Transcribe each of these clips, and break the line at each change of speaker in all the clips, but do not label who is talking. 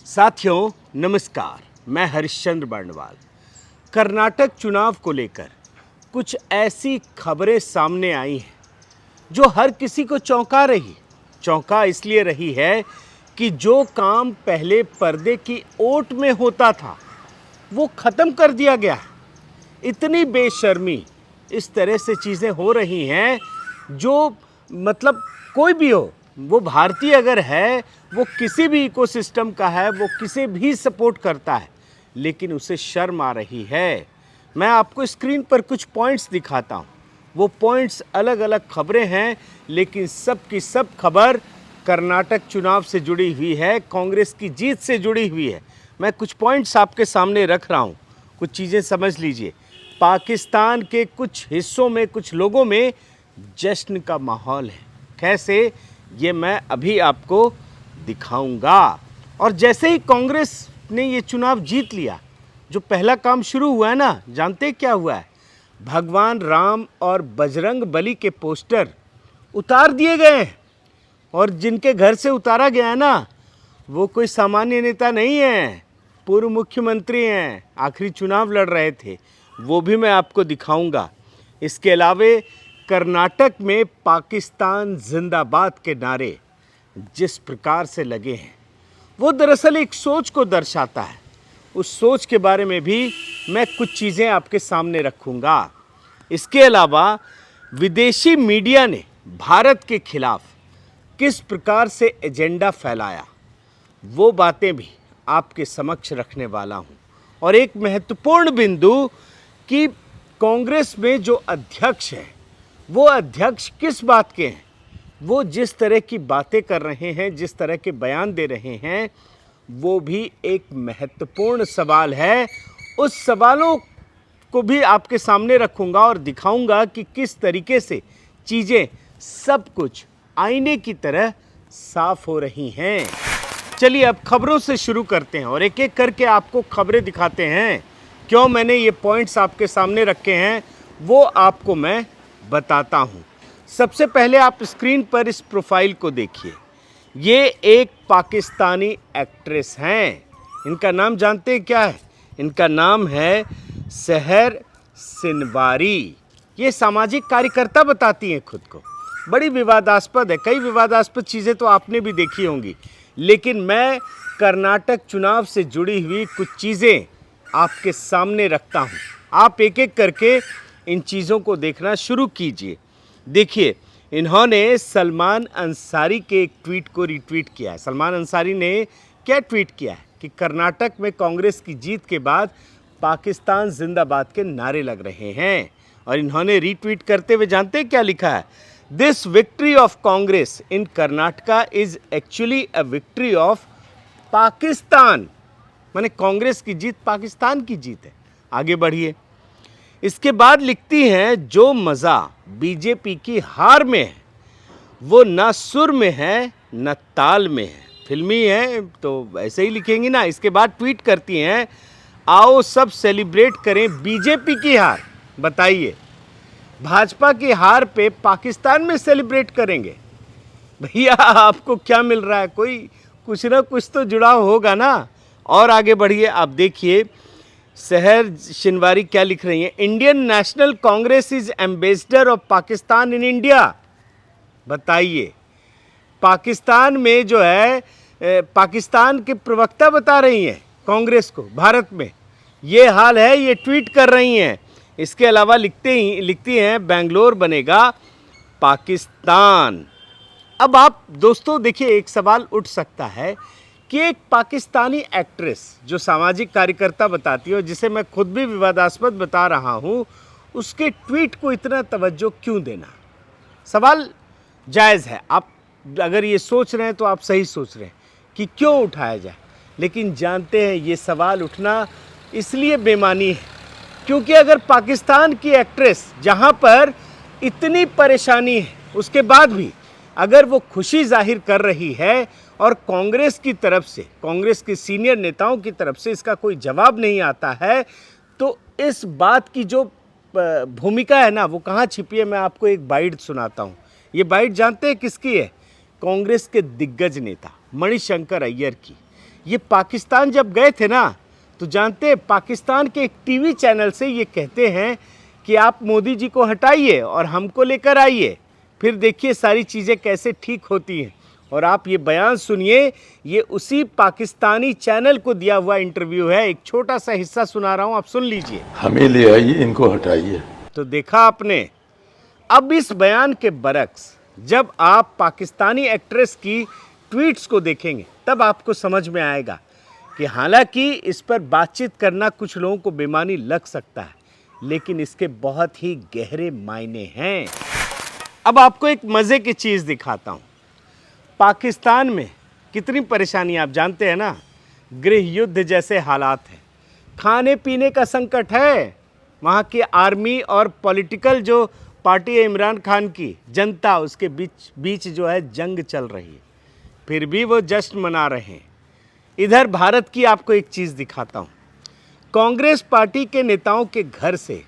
साथियों नमस्कार, मैं हरिश्चंद्र बर्णवाल। कर्नाटक चुनाव को लेकर कुछ ऐसी खबरें सामने आई हैं जो हर किसी को चौंका इसलिए रही है कि जो काम पहले पर्दे की ओट में होता था वो ख़त्म कर दिया गया है। इतनी बेशर्मी, इस तरह से चीज़ें हो रही हैं जो मतलब कोई भी हो, वो भारतीय अगर है, वो किसी भी इकोसिस्टम का है, वो किसे भी सपोर्ट करता है, लेकिन उसे शर्म आ रही है। मैं आपको स्क्रीन पर कुछ पॉइंट्स दिखाता हूँ। वो पॉइंट्स अलग अलग खबरें हैं, लेकिन सब की सब खबर कर्नाटक चुनाव से जुड़ी हुई है, कांग्रेस की जीत से जुड़ी हुई है। मैं कुछ पॉइंट्स आपके सामने रख रहा हूँ, कुछ चीज़ें समझ लीजिए। पाकिस्तान के कुछ हिस्सों में, कुछ लोगों में जश्न का माहौल है। कैसे, ये मैं अभी आपको दिखाऊंगा। और जैसे ही कांग्रेस ने ये चुनाव जीत लिया, जो पहला काम शुरू हुआ है ना, जानते क्या हुआ है? भगवान राम और बजरंग बली के पोस्टर उतार दिए गए हैं। और जिनके घर से उतारा गया है ना, वो कोई सामान्य नेता नहीं है, पूर्व मुख्यमंत्री हैं, आखिरी चुनाव लड़ रहे थे। वो भी मैं आपको दिखाऊंगा। इसके अलावा कर्नाटक में पाकिस्तान जिंदाबाद के नारे जिस प्रकार से लगे हैं, वो दरअसल एक सोच को दर्शाता है। उस सोच के बारे में भी मैं कुछ चीज़ें आपके सामने रखूंगा। इसके अलावा विदेशी मीडिया ने भारत के खिलाफ किस प्रकार से एजेंडा फैलाया, वो बातें भी आपके समक्ष रखने वाला हूं। और एक महत्वपूर्ण बिंदु कि कांग्रेस में जो अध्यक्ष हैं, वो अध्यक्ष किस बात के हैं, वो जिस तरह की बातें कर रहे हैं, जिस तरह के बयान दे रहे हैं, वो भी एक महत्वपूर्ण सवाल है। उस सवालों को भी आपके सामने रखूंगा और दिखाऊंगा कि किस तरीके से चीज़ें सब कुछ आईने की तरह साफ हो रही हैं। चलिए अब खबरों से शुरू करते हैं और एक एक करके आपको खबरें दिखाते हैं। क्यों मैंने ये पॉइंट्स आपके सामने रखे हैं, वो आपको मैं बताता हूँ। सबसे पहले आप स्क्रीन पर इस प्रोफाइल को देखिए। ये एक पाकिस्तानी एक्ट्रेस हैं। इनका नाम जानते हैं क्या है? इनका नाम है सहर सिनवारी। ये सामाजिक कार्यकर्ता बताती हैं खुद को। बड़ी विवादास्पद है, कई विवादास्पद चीज़ें तो आपने भी देखी होंगी, लेकिन मैं कर्नाटक चुनाव से जुड़ी हुई कुछ चीज़ें आपके सामने रखता हूँ। आप एक एक करके इन चीज़ों को देखना शुरू कीजिए। देखिए, इन्होंने सलमान अंसारी के एक ट्वीट को रीट्वीट किया है। सलमान अंसारी ने क्या ट्वीट किया है कि कर्नाटक में कांग्रेस की जीत के बाद पाकिस्तान जिंदाबाद के नारे लग रहे हैं। और इन्होंने रीट्वीट करते हुए जानते हैं क्या लिखा है? This victory of Congress in Karnataka is actually a victory of Pakistan. माने कांग्रेस की जीत पाकिस्तान की जीत है। आगे बढ़िए। इसके बाद लिखती हैं, जो मज़ा बीजेपी की हार में है, वो ना सुर में है न ताल में है। फिल्मी है तो ऐसे ही लिखेंगी ना। इसके बाद ट्वीट करती हैं, आओ सब सेलिब्रेट करें बीजेपी की हार। बताइए, भाजपा की हार पे पाकिस्तान में सेलिब्रेट करेंगे? भैया आपको क्या मिल रहा है? कोई कुछ ना कुछ तो जुड़ाव होगा ना। और आगे बढ़िए, आप देखिए सहर शिनवारी क्या लिख रही हैं। Indian national Congress is ambassador of Pakistan in India. बताइए, पाकिस्तान में जो है पाकिस्तान के प्रवक्ता बता रही हैं कांग्रेस को भारत में ये हाल है, ये ट्वीट कर रही हैं। इसके अलावा लिखती हैं, बेंगलोर बनेगा पाकिस्तान। अब आप दोस्तों देखिए, एक सवाल उठ सकता है कि एक पाकिस्तानी एक्ट्रेस जो सामाजिक कार्यकर्ता बताती है और जिसे मैं खुद भी विवादास्पद बता रहा हूँ, उसके ट्वीट को इतना तवज्जो क्यों देना? सवाल जायज़ है। आप अगर ये सोच रहे हैं तो आप सही सोच रहे हैं कि क्यों उठाया जाए, लेकिन जानते हैं ये सवाल उठना इसलिए बेमानी है क्योंकि अगर पाकिस्तान की एक्ट्रेस, जहाँ पर इतनी परेशानी है, उसके बाद भी अगर वो खुशी जाहिर कर रही है और कांग्रेस की तरफ से, कांग्रेस के सीनियर नेताओं की तरफ से इसका कोई जवाब नहीं आता है, तो इस बात की जो भूमिका है ना, वो कहाँ छिपी है? मैं आपको एक बाइट सुनाता हूँ। ये बाइट जानते हैं किसकी है? कांग्रेस के दिग्गज नेता मणिशंकर अय्यर की। ये पाकिस्तान जब गए थे ना, तो जानते हैं पाकिस्तान के एक टीवी चैनल से ये कहते हैं कि आप मोदी जी को हटाइए और हमको लेकर आइए, फिर देखिए सारी चीज़ें कैसे ठीक होती हैं। और आप ये बयान सुनिए, ये उसी पाकिस्तानी चैनल को दिया हुआ इंटरव्यू है। एक छोटा सा हिस्सा सुना रहा हूँ, आप सुन लीजिए।
हमें ले आइए, इनको हटाइए।
तो देखा आपने। अब इस बयान के बरक्स जब आप पाकिस्तानी एक्ट्रेस की ट्वीट्स को देखेंगे तब आपको समझ में आएगा कि हालांकि इस पर बातचीत करना कुछ लोगों को बेमानी लग सकता है, लेकिन इसके बहुत ही गहरे मायने हैं। अब आपको एक मज़े की चीज़ दिखाता हूँ। पाकिस्तान में कितनी परेशानी आप जानते हैं ना, गृह युद्ध जैसे हालात हैं, खाने पीने का संकट है, वहाँ की आर्मी और पॉलिटिकल जो पार्टी है इमरान खान की, जनता, उसके बीच जो है जंग चल रही है, फिर भी वो जश्न मना रहे हैं। इधर भारत की आपको एक चीज़ दिखाता हूँ। कांग्रेस पार्टी के नेताओं के घर से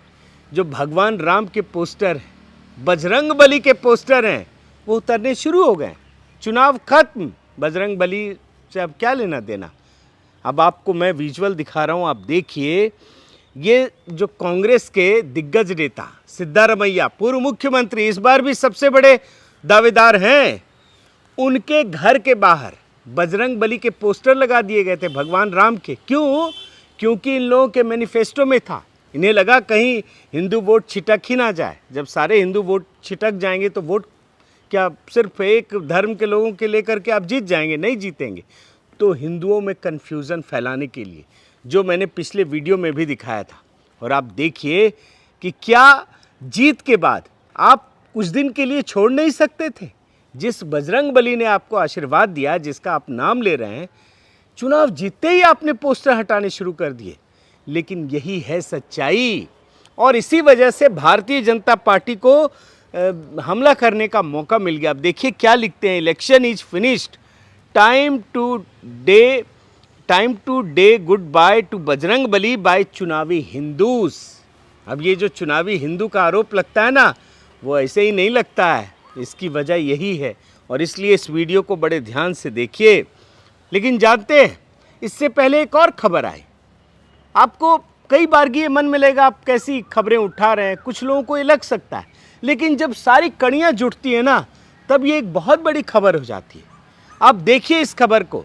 जो भगवान राम के पोस्टर हैं, बजरंग बली के पोस्टर हैं, वो उतरने शुरू हो गए। चुनाव खत्म, बजरंग बली से अब क्या लेना देना। अब आपको मैं विजुअल दिखा रहा हूँ, आप देखिए। ये जो कांग्रेस के दिग्गज नेता सिद्धारमैया, पूर्व मुख्यमंत्री, इस बार भी सबसे बड़े दावेदार हैं, उनके घर के बाहर बजरंग बली के पोस्टर लगा दिए गए थे भगवान राम के। क्यों? क्योंकि इन लोगों के मैनिफेस्टो में था। इन्हें लगा कहीं हिंदू वोट छिटक ही ना जाए। जब सारे हिंदू वोट छिटक जाएंगे तो वोट क्या सिर्फ एक धर्म के लोगों के लेकर के आप जीत जाएंगे? नहीं जीतेंगे। तो हिंदुओं में कन्फ्यूज़न फैलाने के लिए, जो मैंने पिछले वीडियो में भी दिखाया था, और आप देखिए कि क्या जीत के बाद आप कुछ दिन के लिए छोड़ नहीं सकते थे। जिस बजरंग बली ने आपको आशीर्वाद दिया, जिसका आप नाम ले रहे हैं, चुनाव जीतते ही आपने पोस्टर हटाने शुरू कर दिए। लेकिन यही है सच्चाई, और इसी वजह से भारतीय जनता पार्टी को हमला करने का मौका मिल गया। अब देखिए क्या लिखते हैं, election is finished, time today goodbye to Bajrang Bali by चुनावी हिंदूस। अब ये जो चुनावी हिंदू का आरोप लगता है ना, वो ऐसे ही नहीं लगता है, इसकी वजह यही है, और इसलिए इस वीडियो को बड़े ध्यान से देखिए। लेकिन जानते हैं, इससे पहले एक और खबर आई। आपको कई बार ये मन में लेगा आप कैसी खबरें उठा रहे हैं, कुछ लोगों को ये लग सकता है, लेकिन जब सारी कड़ियाँ जुटती हैं ना, तब ये एक बहुत बड़ी खबर हो जाती है। आप देखिए इस खबर को,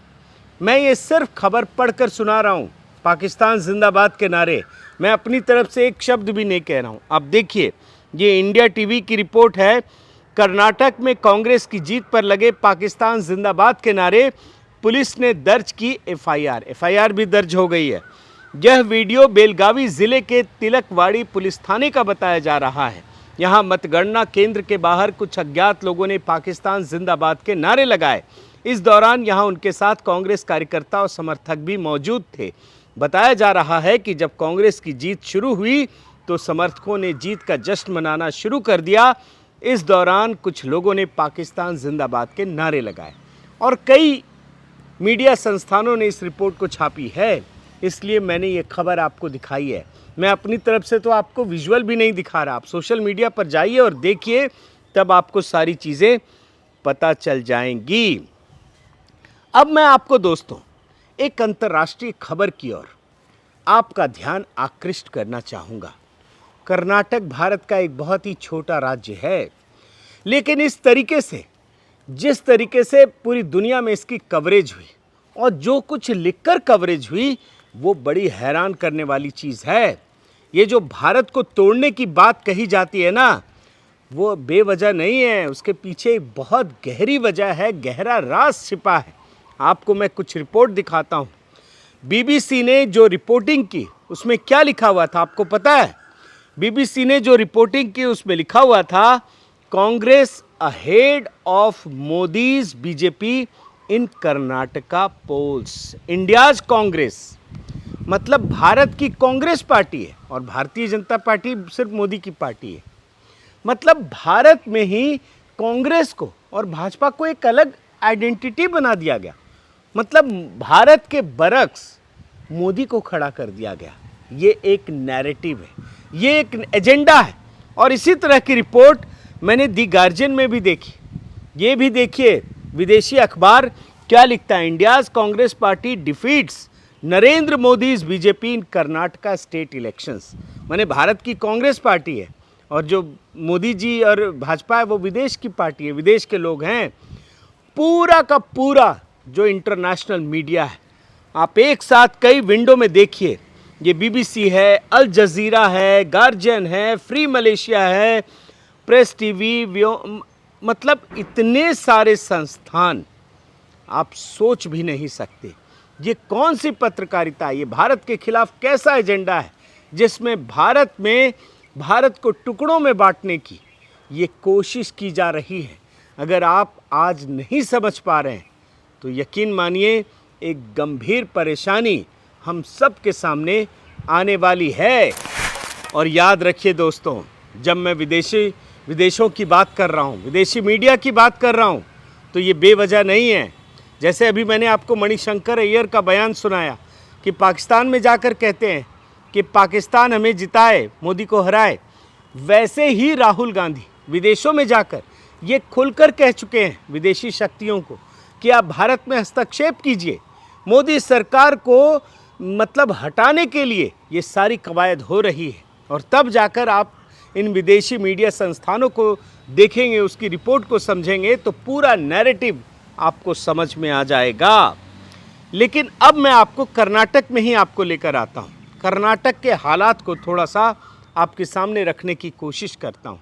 मैं ये सिर्फ खबर पढ़कर सुना रहा हूँ। पाकिस्तान जिंदाबाद के नारे, मैं अपनी तरफ से एक शब्द भी नहीं कह रहा हूँ। आप देखिए, ये इंडिया टीवी की रिपोर्ट है। कर्नाटक में कांग्रेस की जीत पर लगे पाकिस्तान जिंदाबाद के नारे, पुलिस ने दर्ज की एफआईआर भी दर्ज हो गई है। यह वीडियो बेलगावी जिले के तिलकवाड़ी पुलिस थाने का बताया जा रहा है। यहाँ मतगणना केंद्र के बाहर कुछ अज्ञात लोगों ने पाकिस्तान जिंदाबाद के नारे लगाए। इस दौरान यहाँ उनके साथ कांग्रेस कार्यकर्ता और समर्थक भी मौजूद थे। बताया जा रहा है कि जब कांग्रेस की जीत शुरू हुई तो समर्थकों ने जीत का जश्न मनाना शुरू कर दिया। इस दौरान कुछ लोगों ने पाकिस्तान जिंदाबाद के नारे लगाए, और कई मीडिया संस्थानों ने इस रिपोर्ट को छापी है, इसलिए मैंने ये खबर आपको दिखाई है। मैं अपनी तरफ से तो आपको विजुअल भी नहीं दिखा रहा, आप सोशल मीडिया पर जाइए और देखिए, तब आपको सारी चीज़ें पता चल जाएंगी। अब मैं आपको दोस्तों एक अंतर्राष्ट्रीय खबर की ओर आपका ध्यान आकृष्ट करना चाहूँगा। कर्नाटक भारत का एक बहुत ही छोटा राज्य है, लेकिन इस तरीके से, जिस तरीके से पूरी दुनिया में इसकी कवरेज हुई और जो कुछ लिखकर कवरेज हुई, वो बड़ी हैरान करने वाली चीज़ है। ये जो भारत को तोड़ने की बात कही जाती है ना, वो बेवजह नहीं है, उसके पीछे एक बहुत गहरी वजह है, गहरा राज छिपा है। आपको मैं कुछ रिपोर्ट दिखाता हूँ। बीबीसी ने जो रिपोर्टिंग की, उसमें क्या लिखा हुआ था आपको पता है? बीबीसी ने जो रिपोर्टिंग की उसमें लिखा हुआ था, Congress ahead of Modi's BJP in Karnataka polls. India's Congress मतलब भारत की कांग्रेस पार्टी है, और भारतीय जनता पार्टी सिर्फ मोदी की पार्टी है। मतलब भारत में ही कांग्रेस को और भाजपा को एक अलग आइडेंटिटी बना दिया गया। मतलब भारत के बरक्स मोदी को खड़ा कर दिया गया। ये एक नैरेटिव है, ये एक एजेंडा है। और इसी तरह की रिपोर्ट मैंने दी गार्जियन में भी देखी। ये भी देखिए, विदेशी अखबार क्या लिखता है, India's Congress party defeats Narendra Modi's BJP in Karnataka state elections. माने भारत की कांग्रेस पार्टी है और जो मोदी जी और भाजपा है वो विदेश की पार्टी है, विदेश के लोग हैं। पूरा का पूरा जो इंटरनेशनल मीडिया है, आप एक साथ कई विंडो में देखिए, ये बीबीसी है, अल जजीरा है, गार्जियन है, फ्री मलेशिया है, प्रेस टीवी, मतलब इतने सारे संस्थान आप सोच भी नहीं सकते। ये कौन सी पत्रकारिता है, ये भारत के खिलाफ कैसा एजेंडा है जिसमें भारत को टुकड़ों में बांटने की ये कोशिश की जा रही है। अगर आप आज नहीं समझ पा रहे हैं तो यकीन मानिए एक गंभीर परेशानी हम सब के सामने आने वाली है। और याद रखिए दोस्तों, जब मैं विदेशों की बात कर रहा हूँ, विदेशी मीडिया की बात कर रहा हूँ, तो ये बेवजह नहीं है। जैसे अभी मैंने आपको मणिशंकर अय्यर का बयान सुनाया कि पाकिस्तान में जाकर कहते हैं कि पाकिस्तान हमें जिताए, मोदी को हराए, वैसे ही राहुल गांधी विदेशों में जाकर ये खुलकर कह चुके हैं विदेशी शक्तियों को कि आप भारत में हस्तक्षेप कीजिए। मोदी सरकार को मतलब हटाने के लिए ये सारी कवायद हो रही है। और तब जाकर आप इन विदेशी मीडिया संस्थानों को देखेंगे, उसकी रिपोर्ट को समझेंगे तो पूरा नैरेटिव आपको समझ में आ जाएगा। लेकिन अब मैं आपको कर्नाटक में ही आपको लेकर आता हूँ। कर्नाटक के हालात को थोड़ा सा आपके सामने रखने की कोशिश करता हूँ।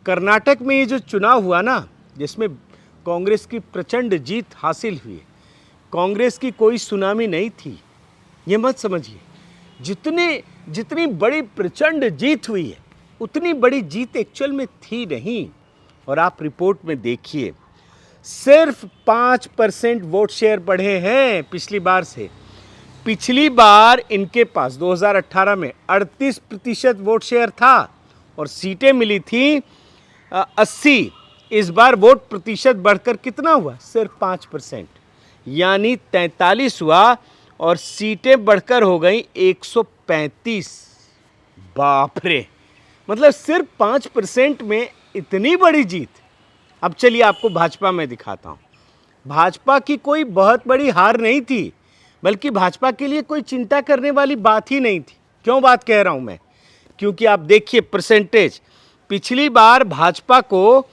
कर्नाटक में ये जो चुनाव हुआ ना, जिसमें कांग्रेस की प्रचंड जीत हासिल हुई, कांग्रेस की कोई सुनामी नहीं थी, ये मत समझिए। जितनी बड़ी प्रचंड जीत हुई है उतनी बड़ी जीत एक्चुअल में थी नहीं। और आप रिपोर्ट में देखिए, सिर्फ 5% वोट शेयर बढ़े हैं पिछली बार से। पिछली बार इनके पास 2018 में 38% वोट शेयर था और सीटें मिली थी 80। इस बार वोट प्रतिशत बढ़कर कितना हुआ, सिर्फ 5%, यानी 43 हुआ और सीटें बढ़कर हो गई 135। बाप रे, मतलब सिर्फ 5% में इतनी बड़ी जीत। अब चलिए आपको भाजपा में दिखाता हूँ। भाजपा की कोई बहुत बड़ी हार नहीं थी, बल्कि भाजपा के लिए कोई चिंता करने वाली बात ही नहीं थी। क्यों बात कह रहा हूँ मैं, क्योंकि आप देखिए परसेंटेज, पिछली बार भाजपा को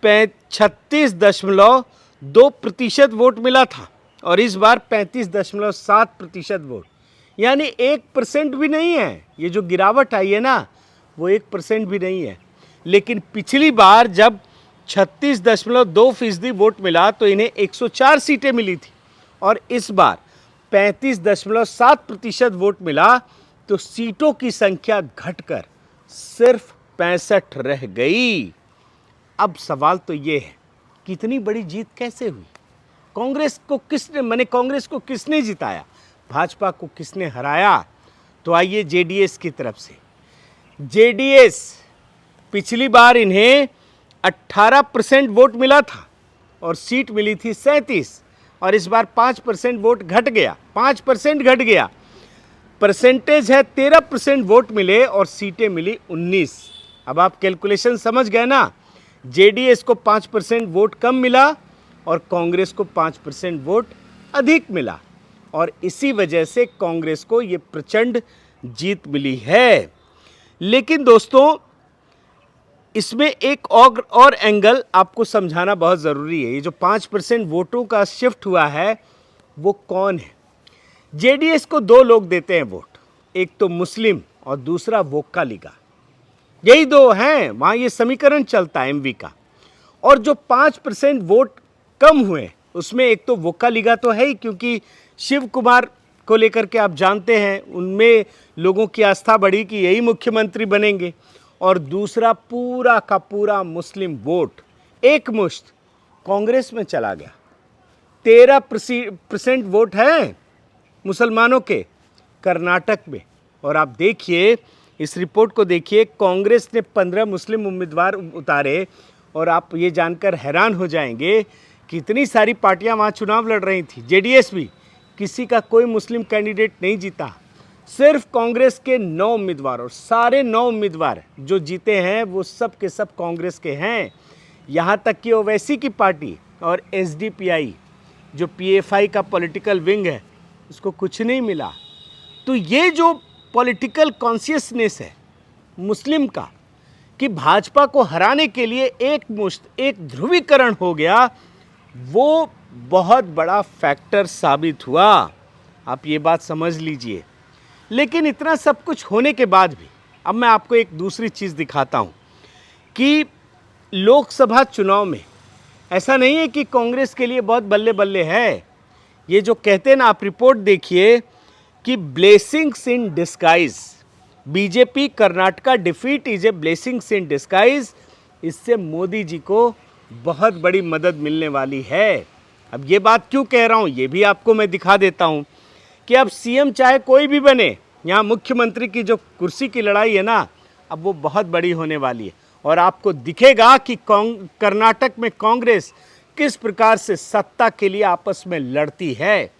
36.2% वोट मिला था और इस बार 35.7% वोट, यानी 1% भी नहीं है। ये जो गिरावट आई है ना, वो 1% भी नहीं है। लेकिन पिछली बार जब 36.2% वोट मिला तो इन्हें 104 सीटें मिली थी और इस बार 35.7% वोट मिला तो सीटों की संख्या घटकर सिर्फ 65 रह गई। अब सवाल तो ये है कि इतनी बड़ी जीत कैसे हुई? कांग्रेस को किसने जिताया, भाजपा को किसने हराया? तो आइए जेडीएस की तरफ से। जेडीएस पिछली बार इन्हें 18% वोट मिला था और सीट मिली थी 37 और इस बार 5% वोट घट गया, 5% घट गया। परसेंटेज है 13% वोट मिले और सीटें मिली 19। अब आप कैलकुलेशन समझ गए ना, जेडीएस को 5% वोट कम मिला और कांग्रेस को 5% वोट अधिक मिला और इसी वजह से कांग्रेस को ये प्रचंड जीत मिली है। लेकिन दोस्तों, इसमें एक और एंगल आपको समझाना बहुत ज़रूरी है। ये जो 5% वोटों का शिफ्ट हुआ है वो कौन है? जेडीएस को दो लोग देते हैं वोट, एक तो मुस्लिम और दूसरा वोक्का लीगा। यही दो हैं, वहाँ ये समीकरण चलता है एमवी का। और जो 5% वोट कम हुए उसमें एक तो वोक्का लीगा तो है ही, क्योंकि शिव कुमार को लेकर के आप जानते हैं उनमें लोगों की आस्था बढ़ी कि यही मुख्यमंत्री बनेंगे। और दूसरा पूरा का पूरा मुस्लिम वोट एक मुश्त कांग्रेस में चला गया। 13% वोट हैं मुसलमानों के कर्नाटक में। और आप देखिए, इस रिपोर्ट को देखिए, कांग्रेस ने 15 मुस्लिम उम्मीदवार उतारे और आप ये जानकर हैरान हो जाएंगे कि इतनी सारी पार्टियां वहाँ चुनाव लड़ रही थी, जेडीएस भी, किसी का कोई मुस्लिम कैंडिडेट नहीं जीता। सिर्फ कांग्रेस के 9 उम्मीदवार, और सारे 9 उम्मीदवार जो जीते हैं वो सब के सब कांग्रेस के हैं। यहाँ तक कि ओवैसी की पार्टी और एसडीपीआई, जो पीएफआई का पॉलिटिकल विंग है, उसको कुछ नहीं मिला। तो ये जो पॉलिटिकल कॉन्शियसनेस है मुस्लिम का कि भाजपा को हराने के लिए एक ध्रुवीकरण हो गया, वो बहुत बड़ा फैक्टर साबित हुआ। आप ये बात समझ लीजिए। लेकिन इतना सब कुछ होने के बाद भी अब मैं आपको एक दूसरी चीज़ दिखाता हूँ कि लोकसभा चुनाव में ऐसा नहीं है कि कांग्रेस के लिए बहुत बल्ले बल्ले है। ये जो कहते हैं ना, आप रिपोर्ट देखिए कि blessings in disguise, BJP Karnataka defeat is a blessings in disguise. इससे मोदी जी को बहुत बड़ी मदद मिलने वाली है। अब ये बात क्यों कह रहा हूँ, ये भी आपको मैं दिखा देता हूँ कि अब सीएम चाहे कोई भी बने, यहाँ मुख्यमंत्री की जो कुर्सी की लड़ाई है ना, अब वो बहुत बड़ी होने वाली है। और आपको दिखेगा कि कर्नाटक में कांग्रेस किस प्रकार से सत्ता के लिए आपस में लड़ती है।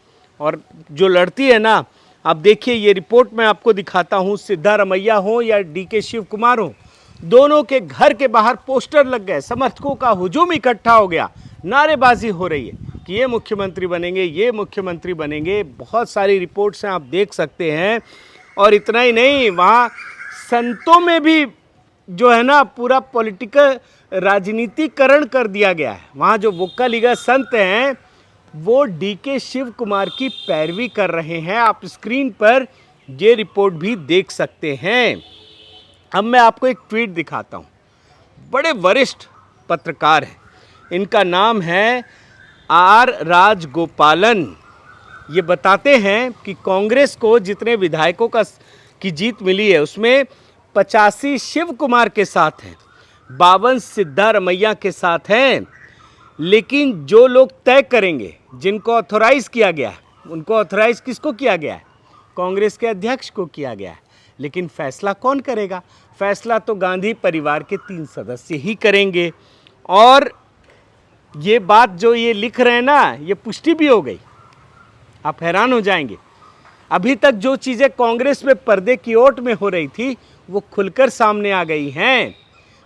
और जो लड़ती है ना, आप देखिए ये रिपोर्ट मैं आपको दिखाता हूँ। सिद्धारमैया हो या डीके शिव कुमार हो, दोनों के घर के बाहर पोस्टर लग गए, समर्थकों का हुजूम इकट्ठा हो गया, नारेबाजी हो रही है कि ये मुख्यमंत्री बनेंगे, ये मुख्यमंत्री बनेंगे। बहुत सारी रिपोर्ट्स हैं, आप देख सकते हैं। और इतना ही नहीं, वहाँ संतों में भी जो है ना पूरा पॉलिटिकल राजनीतिकरण कर दिया गया है। वहाँ जो वोक्कालिगा संत हैं वो डीके शिव कुमार की पैरवी कर रहे हैं। आप स्क्रीन पर ये रिपोर्ट भी देख सकते हैं। अब मैं आपको एक ट्वीट दिखाता हूँ। बड़े वरिष्ठ पत्रकार हैं, इनका नाम है आर राजगोपालन। ये बताते हैं कि कांग्रेस को जितने विधायकों की जीत मिली है उसमें 85 शिव कुमार के साथ हैं, 52 सिद्धारमैया के साथ हैं। लेकिन जो लोग तय करेंगे, जिनको ऑथोराइज किया गया है, उनको ऑथोराइज किसको किया गया है? कांग्रेस के अध्यक्ष को किया गया है। लेकिन फैसला कौन करेगा? फैसला तो गांधी परिवार के 3 सदस्य ही करेंगे। और ये बात जो ये लिख रहे हैं ना, ये पुष्टि भी हो गई। आप हैरान हो जाएंगे। अभी तक जो चीज़ें कांग्रेस में पर्दे की ओट में हो रही थी वो खुलकर सामने आ गई हैं।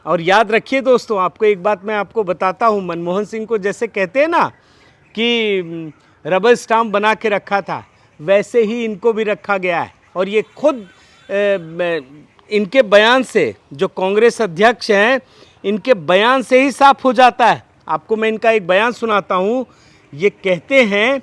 और याद रखिए दोस्तों, आपको एक बात मैं आपको बताता हूँ। मनमोहन सिंह को जैसे कहते हैं ना कि रबर स्टाम्प बना के रखा था, वैसे ही इनको भी रखा गया है। और ये खुद इनके बयान से, जो कांग्रेस अध्यक्ष हैं, इनके बयान से ही साफ हो जाता है। आपको मैं इनका एक बयान सुनाता हूँ। ये कहते हैं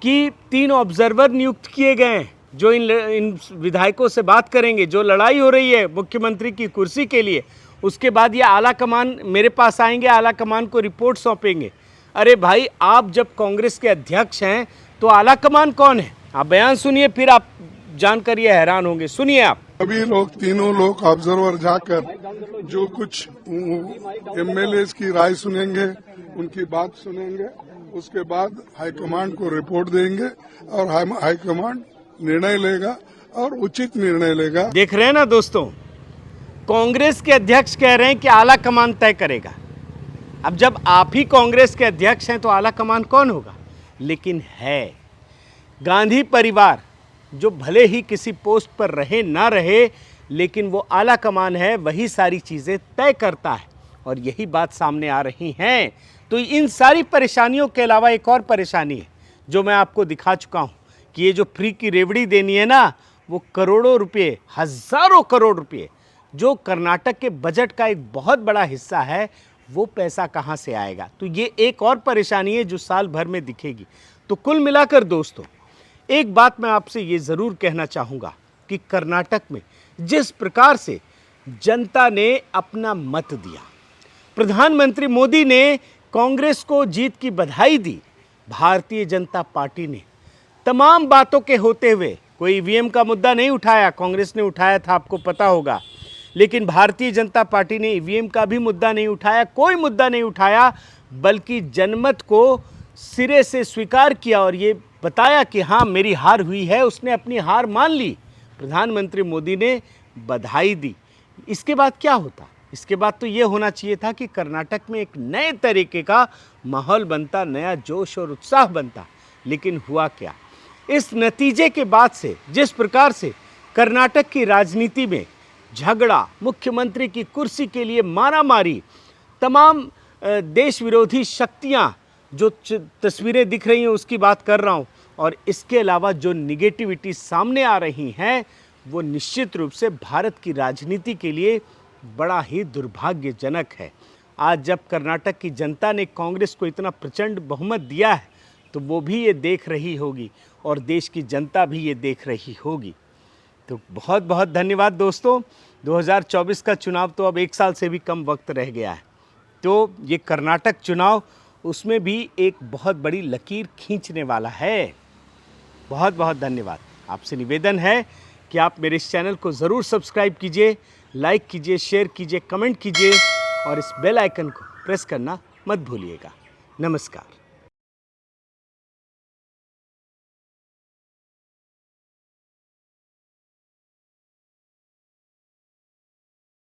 कि 3 ऑब्जर्वर नियुक्त किए गए हैं जो इन विधायकों से बात करेंगे। जो लड़ाई हो रही है मुख्यमंत्री की कुर्सी के लिए, उसके बाद ये आला कमान मेरे पास आएंगे, आला कमान को रिपोर्ट सौंपेंगे। अरे भाई, आप जब कांग्रेस के अध्यक्ष हैं तो आला कमान कौन है? आप बयान सुनिए, फिर आप जानकर ये हैरान होंगे। सुनिए आप।
अभी लोग, तीनों लोग ऑब्जर्वर जाकर जो कुछ एमएलए की राय सुनेंगे, उनकी बात सुनेंगे, उसके बाद हाईकमांड को रिपोर्ट देंगे और हाईकमांड निर्णय लेगा और उचित निर्णय लेगा।
देख रहे हैं ना दोस्तों, कांग्रेस के अध्यक्ष कह रहे हैं कि आला कमान तय करेगा। अब जब आप ही कांग्रेस के अध्यक्ष हैं तो आला कमान कौन होगा? लेकिन है गांधी परिवार, जो भले ही किसी पोस्ट पर रहे ना रहे, लेकिन वो आला कमान है, वही सारी चीज़ें तय करता है। और यही बात सामने आ रही हैं। तो इन सारी परेशानियों के अलावा एक और परेशानी है जो मैं आपको दिखा चुका हूँ कि ये जो फ्री की रेवड़ी देनी है ना, वो करोड़ों रुपये, हज़ारों करोड़ रुपये, जो कर्नाटक के बजट का एक बहुत बड़ा हिस्सा है, वो पैसा कहाँ से आएगा? तो ये एक और परेशानी है जो साल भर में दिखेगी। तो कुल मिलाकर दोस्तों, एक बात मैं आपसे ये ज़रूर कहना चाहूँगा कि कर्नाटक में जिस प्रकार से जनता ने अपना मत दिया, प्रधानमंत्री मोदी ने कांग्रेस को जीत की बधाई दी, भारतीय जनता पार्टी ने तमाम बातों के होते हुए कोई ईवीएम का मुद्दा नहीं उठाया, कांग्रेस ने उठाया था, आपको पता होगा। लेकिन भारतीय जनता पार्टी ने ईवीएम का भी मुद्दा नहीं उठाया, कोई मुद्दा नहीं उठाया, बल्कि जनमत को सिरे से स्वीकार किया और ये बताया कि हाँ, मेरी हार हुई है। उसने अपनी हार मान ली, प्रधानमंत्री मोदी ने बधाई दी। इसके बाद क्या होता? इसके बाद तो ये होना चाहिए था कि कर्नाटक में एक नए तरीके का माहौल बनता, नया जोश और उत्साह बनता। लेकिन हुआ क्या? इस नतीजे के बाद से जिस प्रकार से कर्नाटक की राजनीति में झगड़ा, मुख्यमंत्री की कुर्सी के लिए मारामारी, तमाम देश विरोधी शक्तियां जो तस्वीरें दिख रही हैं उसकी बात कर रहा हूँ, और इसके अलावा जो निगेटिविटी सामने आ रही हैं वो निश्चित रूप से भारत की राजनीति के लिए बड़ा ही दुर्भाग्यजनक है। आज जब कर्नाटक की जनता ने कांग्रेस को इतना प्रचंड बहुमत दिया है तो वो भी ये देख रही होगी और देश की जनता भी ये देख रही होगी। तो बहुत बहुत धन्यवाद दोस्तों। 2024 का चुनाव तो अब 1 साल से भी कम वक्त रह गया है, तो ये कर्नाटक चुनाव उसमें भी एक बहुत बड़ी लकीर खींचने वाला है। बहुत बहुत धन्यवाद। आपसे निवेदन है कि आप मेरे इस चैनल को ज़रूर सब्सक्राइब कीजिए, लाइक कीजिए, शेयर कीजिए, कमेंट कीजिए और इस बेल आइकन को प्रेस करना मत भूलिएगा। नमस्कार।